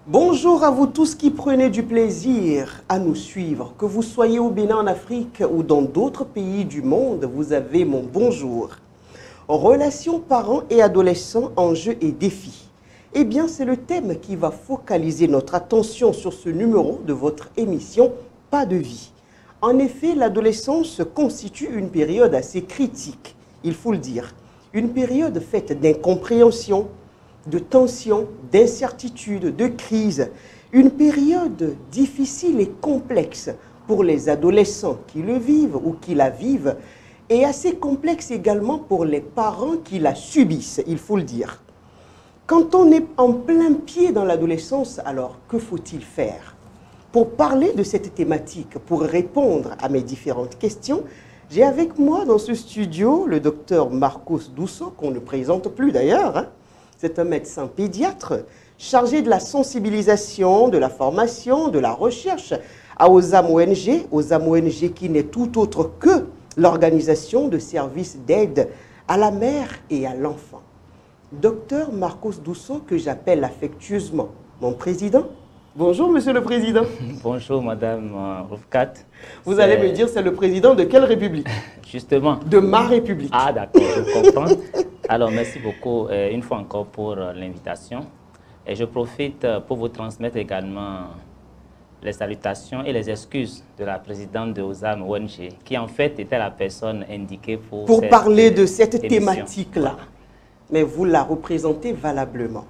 Bonjour à vous tous qui prenez du plaisir à nous suivre. Que vous soyez au Bénin, en Afrique ou dans d'autres pays du monde, vous avez mon bonjour. Relations parents et adolescents, enjeux et défis. Eh bien, c'est le thème qui va focaliser notre attention sur ce numéro de votre émission Pas de vie. En effet, l'adolescence constitue une période assez critique, il faut le dire. Une période faite d'incompréhension, de tension, d'incertitude, de crise. Une période difficile et complexe pour les adolescents qui le vivent ou qui la vivent, et assez complexe également pour les parents qui la subissent, il faut le dire. Quand on est en plein pied dans l'adolescence, alors que faut-il faire? Pour parler de cette thématique, pour répondre à mes différentes questions, j'ai avec moi dans ce studio le docteur Marcos Dousso, qu'on ne présente plus d'ailleurs, hein. C'est un médecin pédiatre chargé de la sensibilisation, de la formation, de la recherche aux ONG qui n'est tout autre que l'organisation de services d'aide à la mère et à l'enfant. Docteur Marcos Dousso, que j'appelle affectueusement mon président. Bonjour, monsieur le président. Bonjour, madame Rufkat. Vous allez me dire, c'est le président de quelle république? Justement. De ma république. Ah, d'accord, je comprends. Alors, merci beaucoup une fois encore pour l'invitation. Et je profite pour vous transmettre également les salutations et les excuses de la présidente de ONG, qui en fait était la personne indiquée pour parler de cette thématique-là. Voilà. Mais vous la représentez valablement.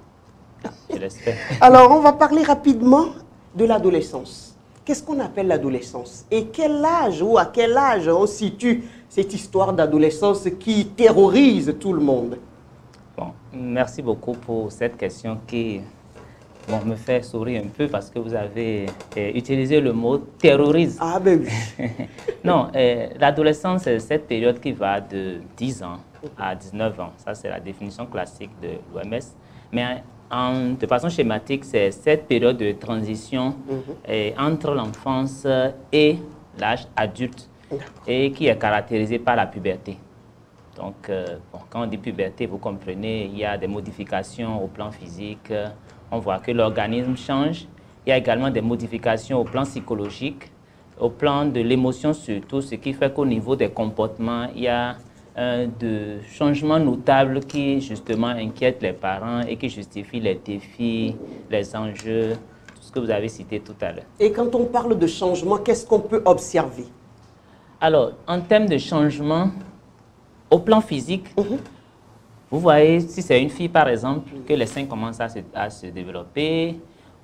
Je l'espère. Alors, on va parler rapidement de l'adolescence. Qu'est-ce qu'on appelle l'adolescence? Et quel âge ou à quel âge on situe cette histoire d'adolescence qui terrorise tout le monde? Bon, merci beaucoup pour cette question qui me fait sourire un peu parce que vous avez utilisé le mot terrorise. Ah ben oui. Non, l'adolescence, c'est cette période qui va de 10 ans à 19 ans. Ça, c'est la définition classique de l'OMS. Mais de façon schématique, c'est cette période de transition entre l'enfance et l'âge adulte et qui est caractérisée par la puberté. Donc, quand on dit puberté, vous comprenez, il y a des modifications au plan physique, on voit que l'organisme change. Il y a également des modifications au plan psychologique, au plan de l'émotion surtout, ce qui fait qu'au niveau des comportements, il y a de changements notables qui justement inquiètent les parents et qui justifient les défis, les enjeux, tout ce que vous avez cité tout à l'heure. Et quand on parle de changement, qu'est-ce qu'on peut observer? Alors, en termes de changement, au plan physique, vous voyez, si c'est une fille par exemple, que les seins commencent à se développer,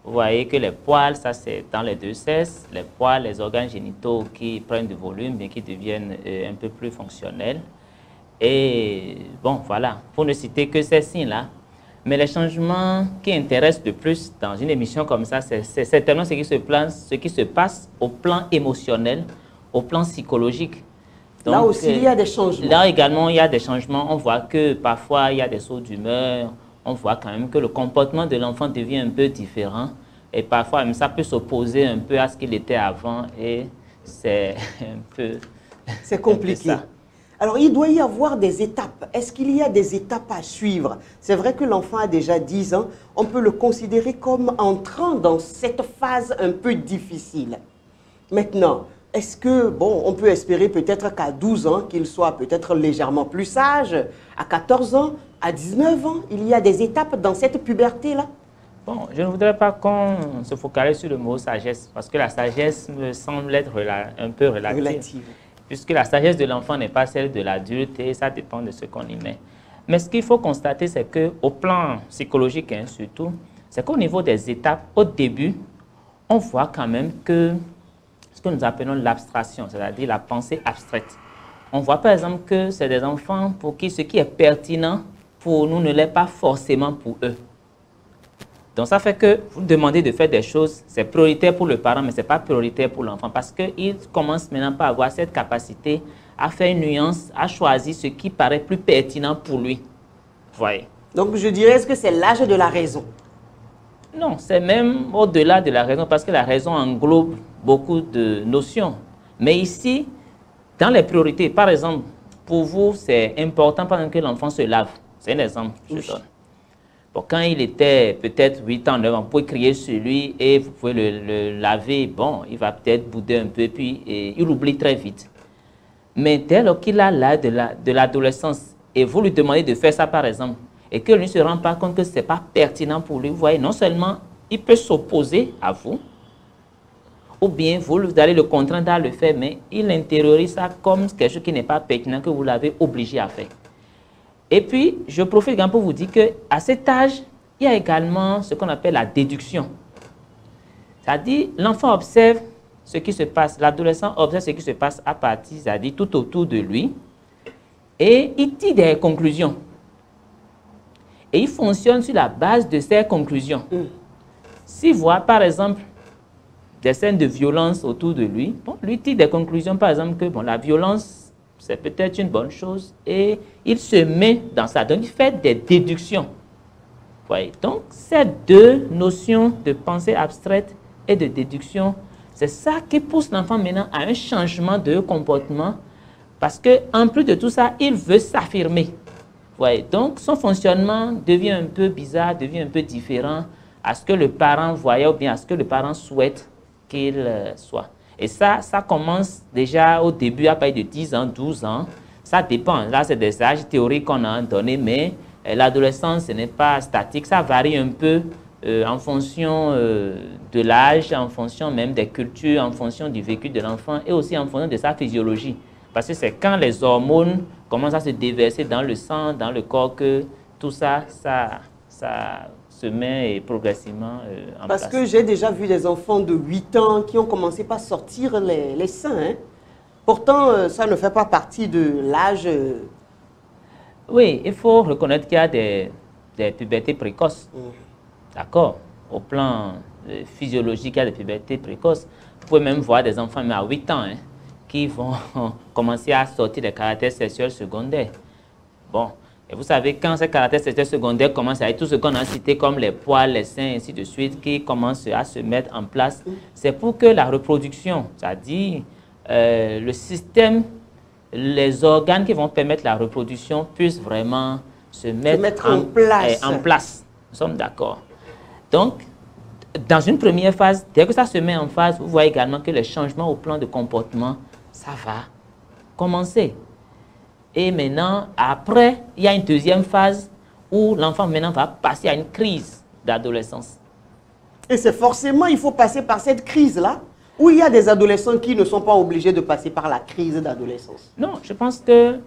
vous voyez que les poils, ça c'est dans les deux sexes, les poils, les organes génitaux qui prennent du volume et qui deviennent un peu plus fonctionnels. Et bon, voilà, pour ne citer que ces signes-là. Mais les changements qui intéressent le plus dans une émission comme ça, c'est certainement ce qui se passe au plan émotionnel, au plan psychologique. Donc, là aussi, il y a des changements. Là également, il y a des changements. On voit que parfois, il y a des sauts d'humeur. On voit quand même que le comportement de l'enfant devient un peu différent. Et parfois, même, ça peut s'opposer un peu à ce qu'il était avant. Et c'est un peu... C'est compliqué. Alors, il doit y avoir des étapes. Est-ce qu'il y a des étapes à suivre? C'est vrai que l'enfant a déjà 10 ans. On peut le considérer comme entrant dans cette phase un peu difficile. Maintenant, est-ce que, bon, on peut espérer peut-être qu'à 12 ans, qu'il soit peut-être légèrement plus sage, à 14 ans, à 19 ans, il y a des étapes dans cette puberté-là? Bon, je ne voudrais pas qu'on se focalise sur le mot sagesse, parce que la sagesse me semble être un peu relative. Puisque la sagesse de l'enfant n'est pas celle de l'adulte et ça dépend de ce qu'on y met. Mais ce qu'il faut constater, c'est qu'au plan psychologique, hein, surtout, c'est qu'au niveau des étapes, au début, on voit quand même que ce que nous appelons l'abstraction, c'est-à-dire la pensée abstraite. On voit par exemple que c'est des enfants pour qui ce qui est pertinent pour nous ne l'est pas forcément pour eux. Donc ça fait que vous demandez de faire des choses, c'est prioritaire pour le parent, mais ce n'est pas prioritaire pour l'enfant parce qu'il commence maintenant par avoir cette capacité à faire une nuance, à choisir ce qui paraît plus pertinent pour lui. Vous voyez? Donc je dirais que c'est l'âge de la raison. Non, c'est même au-delà de la raison parce que la raison englobe beaucoup de notions. Mais ici, dans les priorités, par exemple, pour vous, c'est important par exemple que l'enfant se lave. C'est un exemple que je donne. Bon, quand il était peut-être 8 ans, 9 ans, vous pouvez crier sur lui et vous pouvez le laver. Bon, il va peut-être bouder un peu, puis il oublie très vite. Mais dès lors qu'il a l'âge de l'adolescence et vous lui demandez de faire ça, par exemple, et que lui ne se rend pas compte que ce n'est pas pertinent pour lui, vous voyez, non seulement il peut s'opposer à vous, ou bien vous allez le contraindre à le faire, mais il intériorise ça comme quelque chose qui n'est pas pertinent, que vous l'avez obligé à faire. Et puis, je profite également pour vous dire qu'à cet âge, il y a également ce qu'on appelle la déduction. C'est-à-dire, l'enfant observe ce qui se passe, l'adolescent observe ce qui se passe à partir, c'est-à-dire tout autour de lui, et il tire des conclusions. Et il fonctionne sur la base de ces conclusions. S'il voit, par exemple, des scènes de violence autour de lui, bon, lui tire des conclusions, par exemple, que bon, la violence, c'est peut-être une bonne chose, et il se met dans ça. Donc, il fait des déductions. Voyez. Donc, ces deux notions de pensée abstraite et de déduction, c'est ça qui pousse l'enfant maintenant à un changement de comportement, parce qu'en plus de tout ça, il veut s'affirmer. Voyez. Donc, son fonctionnement devient un peu bizarre, devient un peu différent à ce que le parent voyait ou bien à ce que le parent souhaite qu'il soit. Et ça commence déjà au début, à partir de 10 ans, 12 ans. Ça dépend. Là, c'est des âges théoriques qu'on a donné, mais l'adolescence, ce n'est pas statique. Ça varie un peu en fonction de l'âge, en fonction même des cultures, en fonction du vécu de l'enfant et aussi en fonction de sa physiologie. Parce que c'est quand les hormones commencent à se déverser dans le sang, dans le corps, que tout ça se met progressivement en place. Parce que j'ai déjà vu des enfants de 8 ans qui ont commencé par sortir les seins. Hein. Pourtant, ça ne fait pas partie de l'âge. Oui, il faut reconnaître qu'il y a des pubertés précoces. D'accord. Au plan physiologique, il y a des pubertés précoces. Vous pouvez même voir des enfants mais à 8 ans qui vont commencer à sortir des caractères sexuels secondaires. Bon. Et vous savez, quand ces caractères sexuels secondaires commencent à être tout ce qu'on a cité comme les poils, les seins, ainsi de suite, qui commencent à se mettre en place, c'est pour que la reproduction, c'est-à-dire le système, les organes qui vont permettre la reproduction puissent vraiment se mettre en place. Nous sommes d'accord. Donc, dans une première phase, dès que ça se met en phase, vous voyez également que les changements au plan de comportement, ça va commencer. Et maintenant, après, il y a une deuxième phase où l'enfant maintenant va passer à une crise d'adolescence. Et c'est forcément, il faut passer par cette crise-là, où il y a des adolescents qui ne sont pas obligés de passer par la crise d'adolescence. Non, je pense que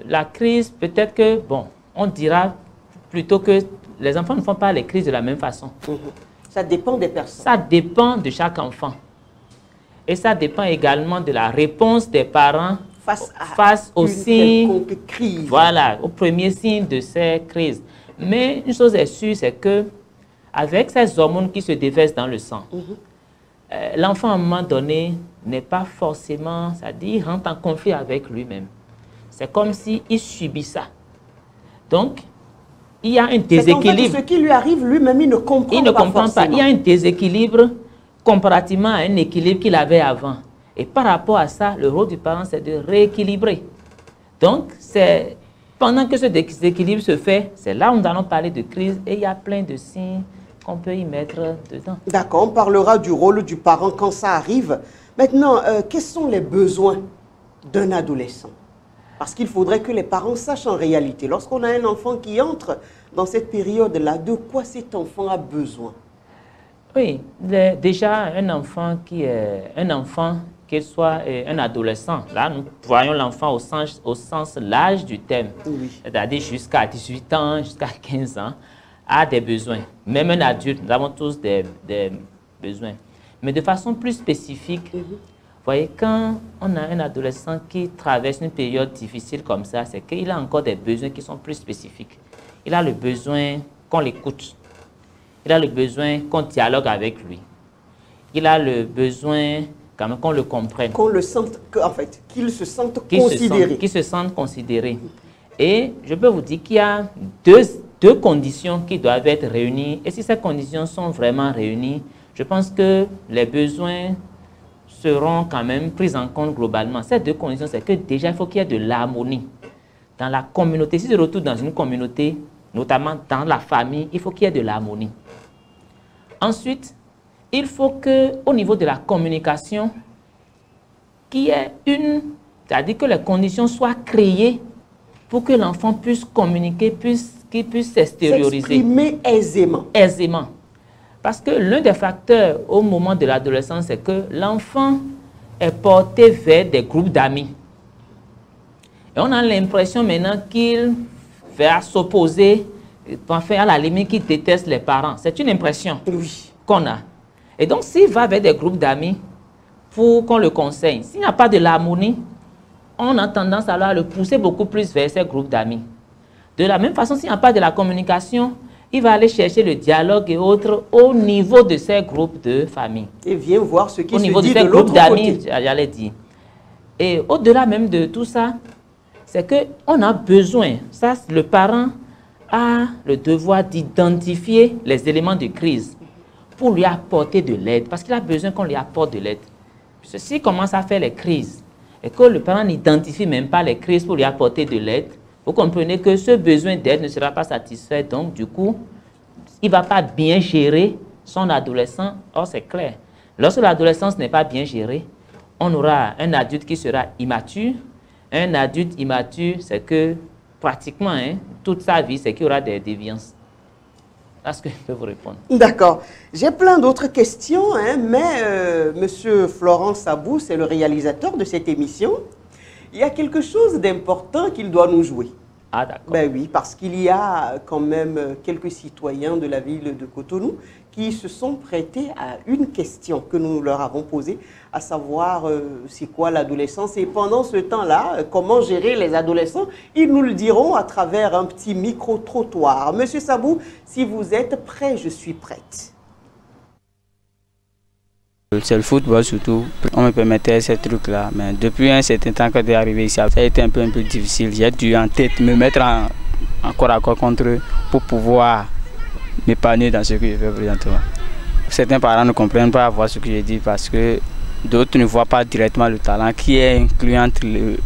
la crise, peut-être que, bon, on dira plutôt que les enfants ne font pas les crises de la même façon. Ça dépend des personnes. Ça dépend de chaque enfant. Et ça dépend également de la réponse des parents face aux signes, voilà, au premier signe de ces crises. Mais une chose est sûre, c'est que avec ces hormones qui se déversent dans le sang, l'enfant à un moment donné n'est pas forcément, c'est-à-dire il rentre en conflit avec lui-même. C'est comme s'il subit ça. Donc, il y a un déséquilibre. Ce qui lui arrive, lui-même, il ne comprend pas. Il ne comprend pas. Il y a un déséquilibre comparativement à un équilibre qu'il avait avant. Et par rapport à ça, le rôle du parent, c'est de rééquilibrer. Donc, c'est pendant que ce déséquilibre se fait, c'est là où nous allons parler de crise et il y a plein de signes qu'on peut y mettre dedans. D'accord, on parlera du rôle du parent quand ça arrive. Maintenant, quels sont les besoins d'un adolescent? Parce qu'il faudrait que les parents sachent en réalité, lorsqu'on a un enfant qui entre dans cette période-là, de quoi cet enfant a besoin? Oui, déjà, un enfant, qu'il soit un adolescent, là, nous voyons l'enfant au sens large du terme, c'est-à-dire jusqu'à 18 ans, jusqu'à 15 ans, a des besoins. Même un adulte, nous avons tous des besoins. Mais de façon plus spécifique, vous voyez, quand on a un adolescent qui traverse une période difficile comme ça, c'est qu'il a encore des besoins qui sont plus spécifiques. Il a le besoin qu'on l'écoute. Il a le besoin qu'on dialogue avec lui. Il a le besoin quand même qu'on le comprenne. Qu'on le sente, en fait, qu'il se sente considéré. Qu'il se sente considéré. Et je peux vous dire qu'il y a deux conditions qui doivent être réunies. Et si ces conditions sont vraiment réunies, je pense que les besoins seront quand même pris en compte globalement. Ces deux conditions, c'est que déjà, il faut qu'il y ait de l'harmonie dans la communauté. Si je retourne dans une communauté, notamment dans la famille, il faut qu'il y ait de l'harmonie. Ensuite, il faut qu'au niveau de la communication, qu'il y ait c'est-à-dire que les conditions soient créées pour que l'enfant puisse communiquer, qu'il puisse s'extérioriser. S'exprimer aisément. Aisément. Parce que l'un des facteurs au moment de l'adolescence, c'est que l'enfant est porté vers des groupes d'amis. Et on a l'impression maintenant qu'il va s'opposer, enfin à la limite qu'il déteste les parents. C'est une impression qu'on a. Et donc s'il va vers des groupes d'amis pour qu'on le conseille, s'il n'y a pas de l'harmonie, on a tendance à le pousser beaucoup plus vers ces groupes d'amis. De la même façon, s'il n'y a pas de la communication, il va aller chercher le dialogue et autres au niveau de ces groupes de famille. Et vient voir ce qui se dit de l'autre côté. Au niveau de ces groupes d'amis, j'allais dire. Et au-delà même de tout ça, c'est qu'on a besoin, ça le parent a le devoir d'identifier les éléments de crise pour lui apporter de l'aide, parce qu'il a besoin qu'on lui apporte de l'aide. S'il commence à faire les crises et que le parent n'identifie même pas les crises pour lui apporter de l'aide, vous comprenez que ce besoin d'aide ne sera pas satisfait, donc du coup, il ne va pas bien gérer son adolescent. Or, c'est clair, lorsque l'adolescence n'est pas bien gérée, on aura un adulte qui sera immature. Un adulte immature, c'est que pratiquement, toute sa vie, c'est qu'il y aura des déviances. Est-ce que je peux vous répondre? D'accord. J'ai plein d'autres questions, mais Monsieur Florent Sabou, c'est le réalisateur de cette émission. Il y a quelque chose d'important qu'il doit nous jouer. Ah, d'accord. Ben oui, parce qu'il y a quand même quelques citoyens de la ville de Cotonou qui se sont prêtés à une question que nous leur avons posée, à savoir c'est quoi l'adolescence et pendant ce temps-là, comment gérer les adolescents. Ils nous le diront à travers un petit micro-trottoir. Monsieur Sabou, si vous êtes prêt, je suis prête. C'est le football surtout, on me permettait ces trucs-là, mais depuis un certain temps que je suis arrivé ici, ça a été un peu difficile. J'ai dû en tête me mettre en corps à corps contre eux pour pouvoir m'épanouir dans ce que je fais présentement. Certains parents ne comprennent pas à voir ce que je dis parce que d'autres ne voient pas directement le talent qui est inclus entre le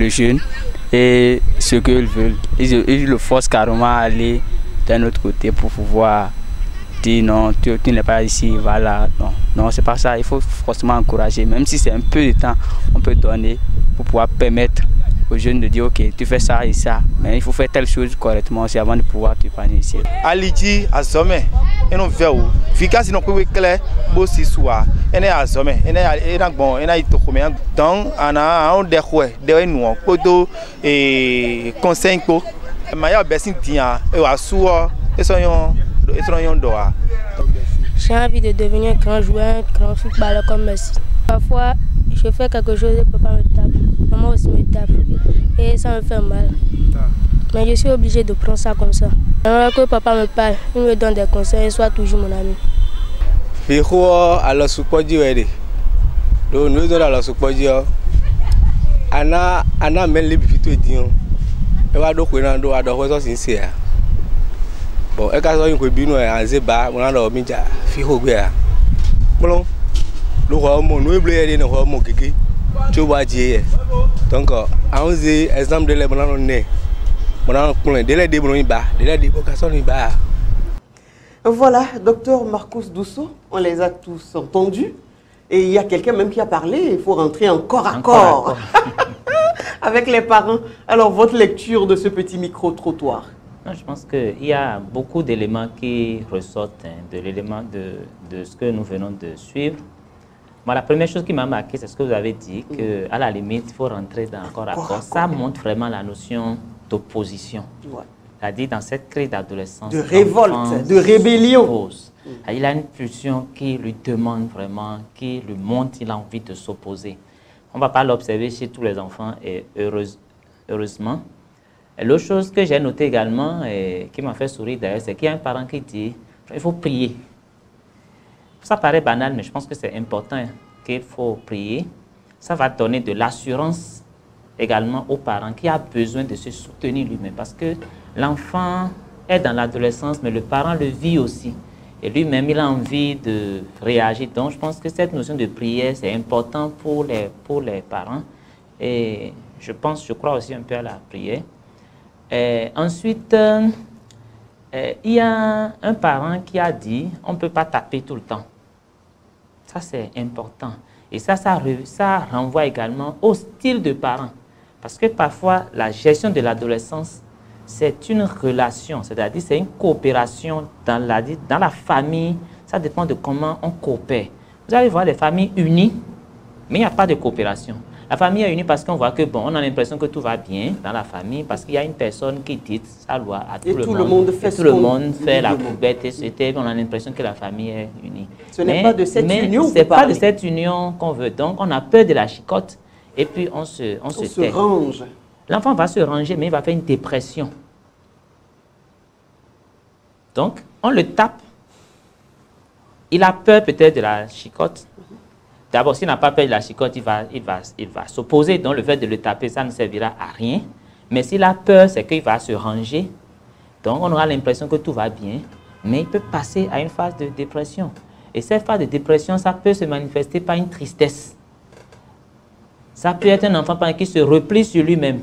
jeune et ce qu'ils veulent. Ils le forcent carrément à aller d'un autre côté pour pouvoir dire non, tu n'es pas ici, va là. Non, non, c'est pas ça. Il faut forcément encourager, même si c'est un peu de temps, on peut donner pour pouvoir permettre aux jeunes de dire ok, tu fais ça et ça, mais il faut faire telle chose correctement aussi avant de pouvoir te épanouir ici. Aliji à sommet, et non fait où? Efficace, non peut clair, beau si soit, et n'est à sommet, et n'est bon, et n'a été combien donc on a un des nous, poto et conseil pour, mais il y a bessin tient, et à soi, et soyons doa. J'ai envie de devenir un grand joueur, un grand footballeur comme Messi. Parfois, je fais quelque chose et papa me tape, maman aussi me tape, et ça me fait mal. Mais je suis obligé de prendre ça comme ça. Alors que papa me parle, il me donne des conseils et soit toujours mon ami. Je suis à la soupadio. Donc nous sommes à la soupadio. Ana même les bifitos dion. Et va donc on a do adore sincère. Bon, et quand on bino en zeba, on a do minja fi hogwe. Bon, le roi mon nous blé no roi mon gigi. Tu vois dire. Donc on dit exemple de les bonano né. Voilà, docteur Marcos Dousso, on les a tous entendus. Et il y a quelqu'un même qui a parlé, il faut rentrer en corps à corps avec les parents. Alors, votre lecture de ce petit micro-trottoir? Je pense qu'il y a beaucoup d'éléments qui ressortent de l'élément de ce que nous venons de suivre. Moi, la première chose qui m'a marqué, c'est ce que vous avez dit, qu'à la limite, il faut rentrer dans corps à corps. Ça montre vraiment la notion d'opposition. Ouais. C'est-à-dire dans cette crise d'adolescence. De révolte, de rébellion. Il a une pulsion qui lui demande vraiment, qui lui montre qu'il a envie de s'opposer. On ne va pas l'observer chez tous les enfants, et heureusement. L'autre chose que j'ai notée également, et qui m'a fait sourire d'ailleurs, c'est qu'il y a un parent qui dit il faut prier. Ça paraît banal, mais je pense que c'est important qu'il faut prier. Ça va donner de l'assurance également aux parents qui a besoin de se soutenir lui-même parce que l'enfant est dans l'adolescence, mais le parent le vit aussi. Et lui-même, il a envie de réagir. Donc, je pense que cette notion de prière, c'est important pour les parents. Et je crois aussi un peu à la prière. Ensuite, il y a un parent qui a dit on ne peut pas taper tout le temps. Ça, c'est important. Et ça renvoie également au style de parent. Parce que parfois, la gestion de l'adolescence, c'est une relation, c'est-à-dire c'est une coopération dans la famille. Ça dépend de comment on coopère. Vous allez voir des familles unies, mais il n'y a pas de coopération. La famille est unie parce qu'on voit que, bon, on a l'impression que tout va bien dans la famille parce qu'il y a une personne qui dit sa loi à tout le monde. Et tout le monde fait la poubelle, etc. On a l'impression que la famille est unie. Ce n'est pas de cette union que vous parlez. Ce n'est pas de cette union qu'on veut. Donc, on a peur de la chicotte et puis on se range. L'enfant va se ranger, mais il va faire une dépression. Donc, on le tape. Il a peur peut-être de la chicotte. D'abord, s'il n'a pas peur de la chicotte, il va s'opposer. Donc, le fait de le taper, ça ne servira à rien. Mais s'il a peur, c'est qu'il va se ranger. Donc, on aura l'impression que tout va bien. Mais il peut passer à une phase de dépression. Et cette phase de dépression, ça peut se manifester par une tristesse. Ça peut être un enfant qui se replie sur lui-même.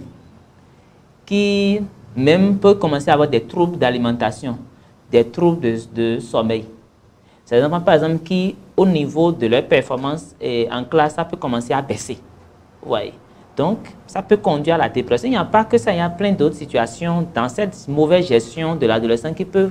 Qui même peut commencer à avoir des troubles d'alimentation, des troubles de sommeil. C'est des enfants, par exemple, qui, au niveau de leur performance en classe, ça peut commencer à baisser. Ouais. Donc, ça peut conduire à la dépression. Il n'y a pas que ça, il y a plein d'autres situations dans cette mauvaise gestion de l'adolescent qui peut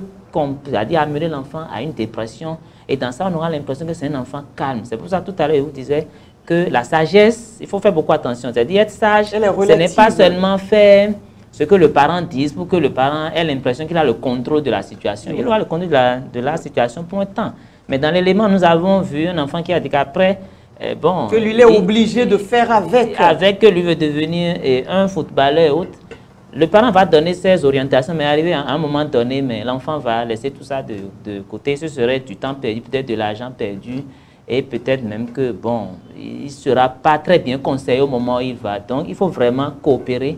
amener l'enfant à une dépression. Et dans ça, on aura l'impression que c'est un enfant calme. C'est pour ça, tout à l'heure, je vous disais que la sagesse, il faut faire beaucoup attention. C'est-à-dire, être sage, ce n'est pas seulement faire ce que le parent dit pour que le parent ait l'impression qu'il a le contrôle de la situation. Il aura le contrôle de la situation pour un temps. Mais dans l'élément, nous avons vu un enfant qui a dit qu'après, bon... Que lui est obligé de faire avec. Avec que lui veut devenir un footballeur et autres. Le parent va donner ses orientations, mais arrivé à un moment donné, mais l'enfant va laisser tout ça de côté. Ce serait du temps perdu, peut-être de l'argent perdu. Et peut-être même que, bon, il ne sera pas très bien conseillé au moment où il va. Donc, il faut vraiment coopérer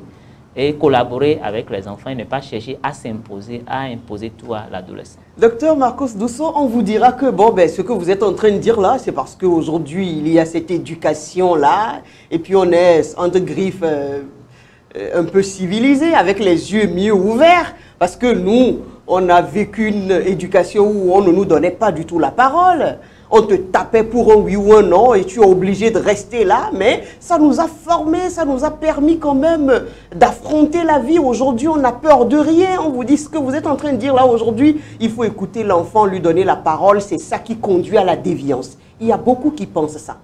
et collaborer avec les enfants et ne pas chercher à s'imposer, à imposer tout à l'adolescent. Docteur Marcos Dousso, on vous dira que bon, ben, ce que vous êtes en train de dire là, c'est parce qu'aujourd'hui, il y a cette éducation-là, et puis on est entre griffes un peu civilisé, avec les yeux mieux ouverts, parce que nous, on a vécu une éducation où on ne nous donnait pas du tout la parole. On te tapait pour un oui ou un non et tu es obligé de rester là, mais ça nous a formés, ça nous a permis quand même d'affronter la vie. Aujourd'hui, on a peur de rien. On vous dit ce que vous êtes en train de dire là aujourd'hui. Il faut écouter l'enfant, lui donner la parole. C'est ça qui conduit à la déviance. Il y a beaucoup qui pensent ça.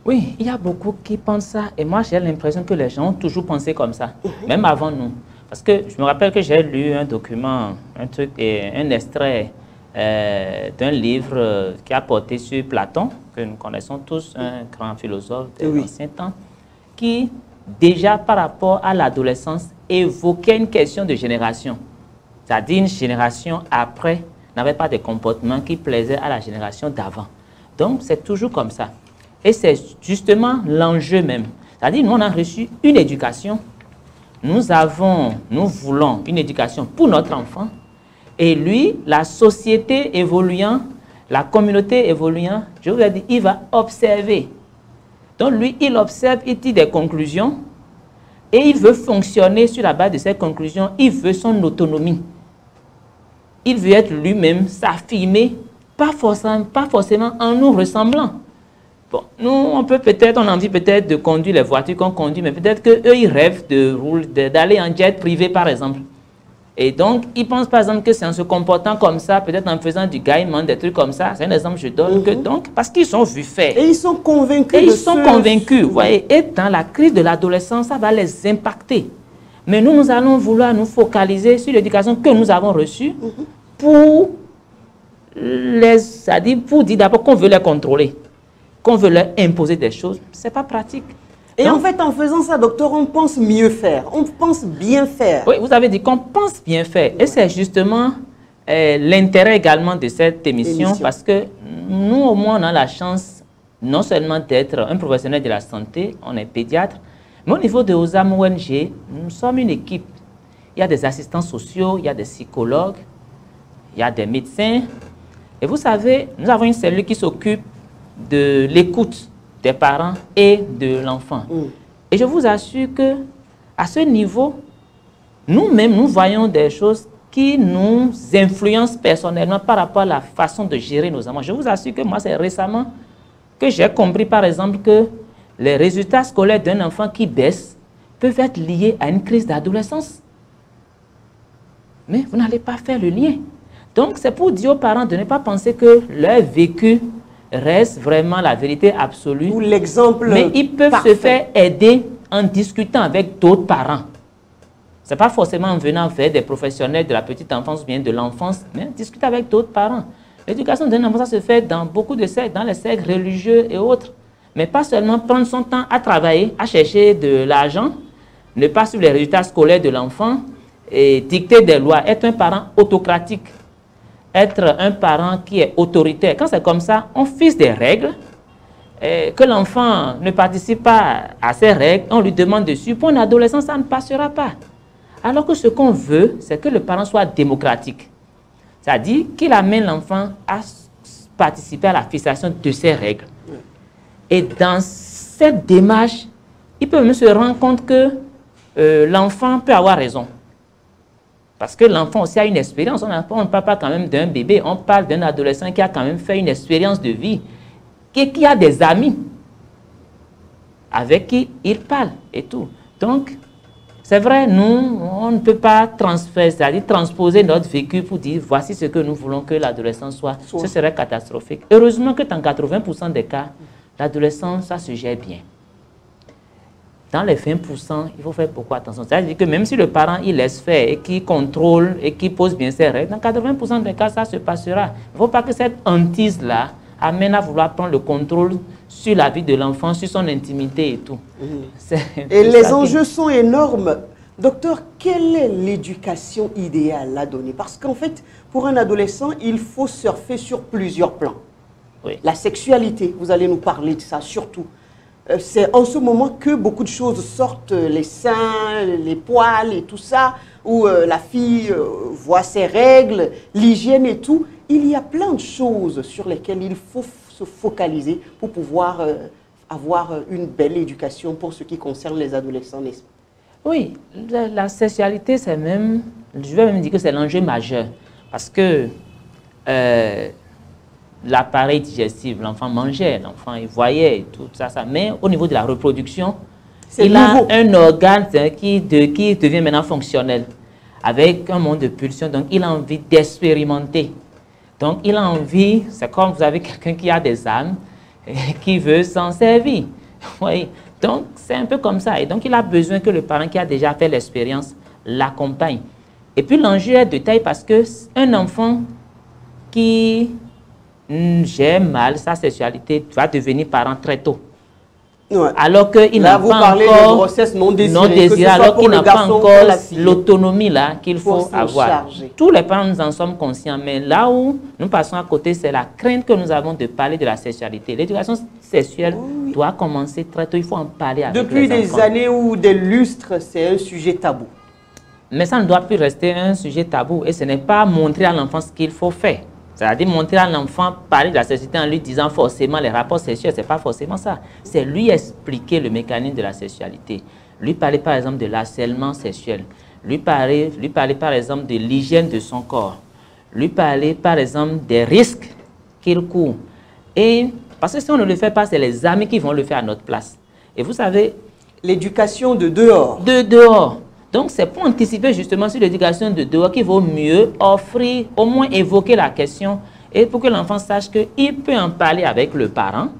Oui, il y a beaucoup qui pensent ça. Et moi, j'ai l'impression que les gens ont toujours pensé comme ça, même avant nous. Parce que je me rappelle que j'ai lu un document, un extrait d'un livre qui a porté sur Platon, que nous connaissons tous, un grand philosophe de l'ancien temps, qui déjà par rapport à l'adolescence évoquait une question de génération. C'est-à-dire une génération après n'avait pas de comportements qui plaisaient à la génération d'avant. Donc c'est toujours comme ça. Et c'est justement l'enjeu même. C'est-à-dire nous on a reçu une éducation, nous voulons une éducation pour notre enfant. Et lui, la société évoluant, la communauté évoluant, je vous ai dit, il va observer. Donc lui, il observe, il tire des conclusions et il veut fonctionner sur la base de ces conclusions. Il veut son autonomie. Il veut être lui-même, s'affirmer, pas forcément en nous ressemblant. Bon, nous, on a envie peut-être de conduire les voitures qu'on conduit, mais peut-être qu'eux, ils rêvent d'aller en jet privé, par exemple. Et donc, ils pensent par exemple que c'est en se comportant comme ça, peut-être en faisant du gaiement, des trucs comme ça. C'est un exemple que je donne. Parce qu'ils sont vus faire. Et ils sont convaincus. Et ils sont convaincus. Vous voyez, et dans la crise de l'adolescence, ça va les impacter. Mais nous allons vouloir nous focaliser sur l'éducation que nous avons reçue pour dire d'abord qu'on veut les contrôler, qu'on veut leur imposer des choses. Ce n'est pas pratique. Et donc, en fait, en faisant ça, docteur, on pense mieux faire, on pense bien faire. Oui, vous avez dit qu'on pense bien faire. Et c'est justement l'intérêt également de cette émission, parce que nous, au moins, on a la chance non seulement d'être un professionnel de la santé, on est pédiatre, mais au niveau de OSAM ONG, nous sommes une équipe. Il y a des assistants sociaux, il y a des psychologues, il y a des médecins. Et vous savez, nous avons une cellule qui s'occupe de l'écoute des parents et de l'enfant. Et je vous assure que à ce niveau, nous-mêmes, nous voyons des choses qui nous influencent personnellement par rapport à la façon de gérer nos enfants. Je vous assure que moi, c'est récemment que j'ai compris, par exemple, que les résultats scolaires d'un enfant qui baisse peuvent être liés à une crise d'adolescence. Mais vous n'allez pas faire le lien. Donc, c'est pour dire aux parents de ne pas penser que leur vécu reste vraiment la vérité absolue. Ou l'exemple mais ils peuvent se faire aider en discutant avec d'autres parents. Ce n'est pas forcément en venant vers des professionnels de la petite enfance ou bien de l'enfance, mais discuter avec d'autres parents. L'éducation d'un enfant, ça se fait dans beaucoup de cercles, dans les cercles religieux et autres. Mais pas seulement prendre son temps à travailler, à chercher de l'argent, ne pas suivre les résultats scolaires de l'enfant et dicter des lois, être un parent autocratique, être un parent qui est autoritaire. Quand c'est comme ça, on fixe des règles, que l'enfant ne participe pas à ces règles, on lui demande dessus. Pour un adolescent, ça ne passera pas. Alors que ce qu'on veut, c'est que le parent soit démocratique. C'est-à-dire qu'il amène l'enfant à participer à la fixation de ces règles. Et dans cette démarche, il peut même se rendre compte que l'enfant peut avoir raison. Parce que l'enfant aussi a une expérience. On ne parle pas quand même d'un bébé, on parle d'un adolescent qui a quand même fait une expérience de vie, qui a des amis avec qui il parle et tout. Donc, c'est vrai, nous, on ne peut pas transposer notre vécu pour dire voici ce que nous voulons que l'adolescent soit. Ce serait catastrophique. Heureusement que dans 80% des cas, l'adolescent, ça se gère bien. Dans les 20%, il faut faire beaucoup attention. C'est-à-dire que même si le parent, il laisse faire et qu'il contrôle et qu'il pose bien ses règles, dans 80% des cas, ça se passera. Il ne faut pas que cette hantise-là amène à vouloir prendre le contrôle sur la vie de l'enfant, sur son intimité et tout. Et les enjeux sont énormes. Docteur, quelle est l'éducation idéale à donner? Parce qu'en fait, pour un adolescent, il faut surfer sur plusieurs plans. Oui. La sexualité, vous allez nous parler de ça surtout. C'est en ce moment que beaucoup de choses sortent, les seins, les poils et tout ça, où la fille voit ses règles, l'hygiène et tout. Il y a plein de choses sur lesquelles il faut se focaliser pour pouvoir avoir une belle éducation pour ce qui concerne les adolescents, n'est-ce pas? Oui, la sexualité, c'est même, je vais même dire que c'est l'enjeu majeur. Parce que l'appareil digestif, l'enfant mangeait, l'enfant il voyait, et tout ça, mais au niveau de la reproduction, il a un organe qui devient maintenant fonctionnel, avec un monde de pulsion, donc il a envie d'expérimenter. Donc il a envie, c'est comme vous avez quelqu'un qui a des âmes, et qui veut s'en servir. Oui. Donc c'est un peu comme ça, et donc il a besoin que le parent qui a déjà fait l'expérience l'accompagne. Et puis l'enjeu est de taille parce qu'un enfant qui gère mal sa sexualité va devenir parent très tôt. Ouais. Alors qu'il n'a pas encore de grossesse non désirée, alors qu'il n'a pas encore l'autonomie là qu'il faut avoir. Tous les parents, nous en sommes conscients, mais là où nous passons à côté, c'est la crainte que nous avons de parler de la sexualité. L'éducation sexuelle doit commencer très tôt, il faut en parler avec les enfants. Depuis des années ou des lustres, c'est un sujet tabou. Mais ça ne doit plus rester un sujet tabou et ce n'est pas montrer à l'enfant ce qu'il faut faire. C'est-à-dire montrer à l'enfant, parler de la sexualité en lui disant forcément les rapports sexuels, ce n'est pas forcément ça. C'est lui expliquer le mécanisme de la sexualité. Lui parler par exemple de l'harcèlement sexuel. Lui parler par exemple de l'hygiène de son corps. Lui parler par exemple des risques qu'il court. Et parce que si on ne le fait pas, c'est les amis qui vont le faire à notre place. Et vous savez... L'éducation de dehors. De dehors. Donc, c'est pour anticiper justement sur l'éducation de dehors qu'il vaut mieux offrir, au moins évoquer la question et pour que l'enfant sache qu'il peut en parler avec le parent.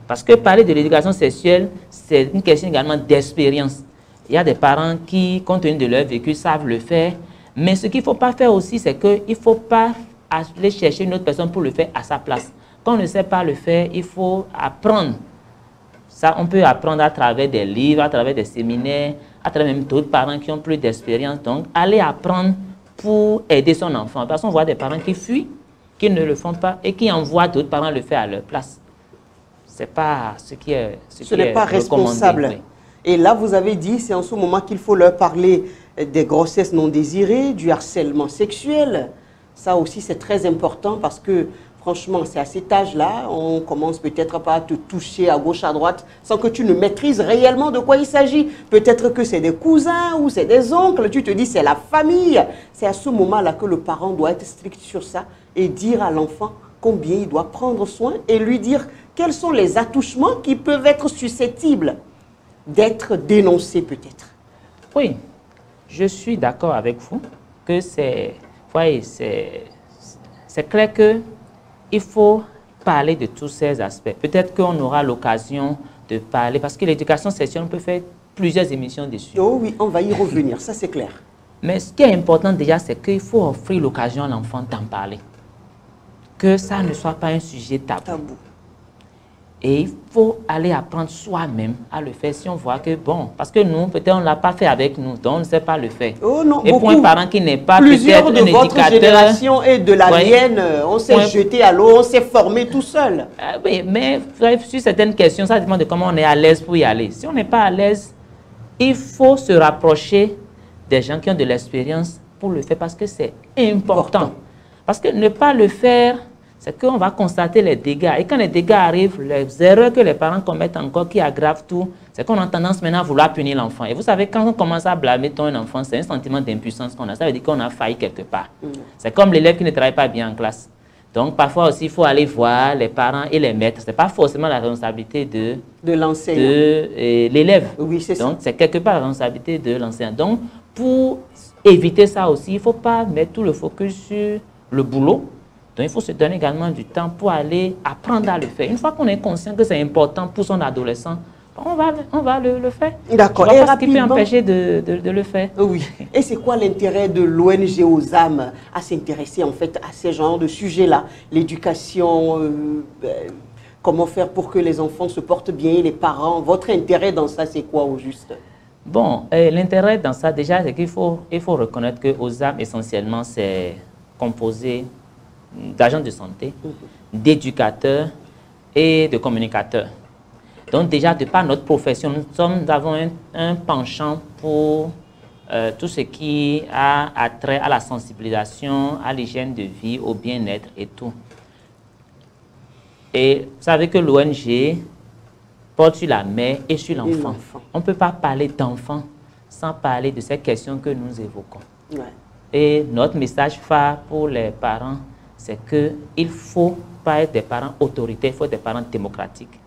Parce que parler de l'éducation sexuelle, c'est une question également d'expérience. Il y a des parents qui, compte tenu de leur vécu, savent le faire. Mais ce qu'il ne faut pas faire aussi, c'est qu'il ne faut pas aller chercher une autre personne pour le faire à sa place. Quand on ne sait pas le faire, il faut apprendre. Ça, on peut apprendre à travers des livres, à travers des séminaires, à travers même d'autres parents qui ont plus d'expérience. Donc, aller apprendre pour aider son enfant. Parce qu'on voit des parents qui fuient, qui ne le font pas et qui envoient d'autres parents le faire à leur place. Ce n'est pas ce qui est Ce n'est pas responsable. Oui. Et là, vous avez dit, c'est en ce moment qu'il faut leur parler des grossesses non désirées, du harcèlement sexuel. Ça aussi, c'est très important parce que Franchement, c'est à cet âge-là, on commence peut-être pas à te toucher à gauche, à droite, sans que tu ne maîtrises réellement de quoi il s'agit. Peut-être que c'est des cousins ou c'est des oncles, tu te dis c'est la famille. C'est à ce moment-là que le parent doit être strict sur ça et dire à l'enfant combien il doit prendre soin et lui dire quels sont les attouchements qui peuvent être susceptibles d'être dénoncés peut-être. Oui, je suis d'accord avec vous que c'est clair que il faut parler de tous ces aspects. Peut-être qu'on aura l'occasion de parler, parce que l'éducation sexuelle, on peut faire plusieurs émissions dessus. Oh oui, on va y revenir, ça c'est clair. Mais ce qui est important déjà, c'est qu'il faut offrir l'occasion à l'enfant d'en parler. Que ça ne soit pas un sujet tabou. Et il faut aller apprendre soi-même à le faire si on voit que, bon, parce que nous, peut-être on ne l'a pas fait avec nous, donc on ne sait pas le faire. Oh non, et pour un parent qui n'est pas plusieurs peut-être un de votre éducateur, génération et de la mienne, on s'est jeté à l'eau, on s'est formé tout seul. Oui, mais sur certaines questions, ça dépend de comment on est à l'aise pour y aller. Si on n'est pas à l'aise, il faut se rapprocher des gens qui ont de l'expérience pour le faire parce que c'est important. Parce que ne pas le faire, c'est qu'on va constater les dégâts. Et quand les dégâts arrivent, les erreurs que les parents commettent encore qui aggravent tout, c'est qu'on a tendance maintenant à vouloir punir l'enfant. Et vous savez, quand on commence à blâmer ton enfant, c'est un sentiment d'impuissance qu'on a. Ça veut dire qu'on a failli quelque part. C'est comme l'élève qui ne travaille pas bien en classe. Donc, parfois aussi, il faut aller voir les parents et les maîtres. Ce n'est pas forcément la responsabilité de l'enseignant, de l'élève. Oui, c'est ça. Donc, c'est quelque part la responsabilité de l'enseignant. Donc, pour éviter ça aussi, il ne faut pas mettre tout le focus sur le boulot. Donc, il faut se donner également du temps pour aller apprendre à le faire. Une fois qu'on est conscient que c'est important pour son adolescent, on va le faire. D'accord. Et rapidement, ce qui peut empêcher de le faire. Oui. Et c'est quoi l'intérêt de l'ONG OSAM à s'intéresser en fait à ces genres de sujets-là? L'éducation, comment faire pour que les enfants se portent bien, les parents. Votre intérêt dans ça, c'est quoi au juste? Bon, l'intérêt dans ça, déjà, c'est qu'il faut reconnaître que OSAM, essentiellement, c'est composé d'agents de santé, d'éducateurs et de communicateurs. Donc déjà, de par notre profession, nous avons un penchant pour tout ce qui a trait à la sensibilisation, à l'hygiène de vie, au bien-être et tout. Et vous savez que l'ONG porte sur la mère et sur l'enfant. On ne peut pas parler d'enfant sans parler de ces questions que nous évoquons. Ouais. Et notre message phare pour les parents, c'est qu'il ne faut pas être des parents autoritaires, il faut être des parents démocratiques.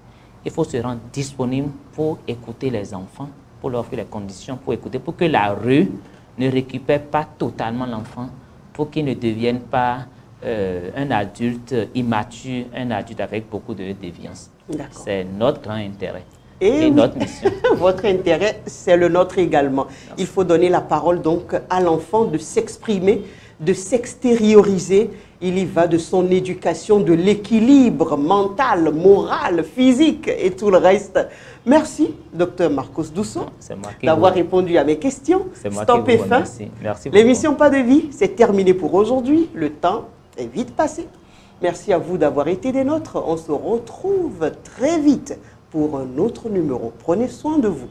Il faut se rendre disponible pour écouter les enfants, pour leur offrir les conditions pour écouter, pour que la rue ne récupère pas totalement l'enfant, pour qu'il ne devienne pas un adulte immature, un adulte avec beaucoup de déviance. C'est notre grand intérêt. Et notre mission. Votre intérêt, c'est le nôtre également. Merci. Il faut donner la parole donc à l'enfant de s'exprimer, de s'extérioriser. Il y va de son éducation, de l'équilibre mental, moral, physique et tout le reste. Merci, Dr Marcos Dousso, d'avoir répondu à mes questions. Stop et fin. Merci. L'émission Pas de vie, c'est terminé pour aujourd'hui. Le temps est vite passé. Merci à vous d'avoir été des nôtres. On se retrouve très vite pour un autre numéro. Prenez soin de vous.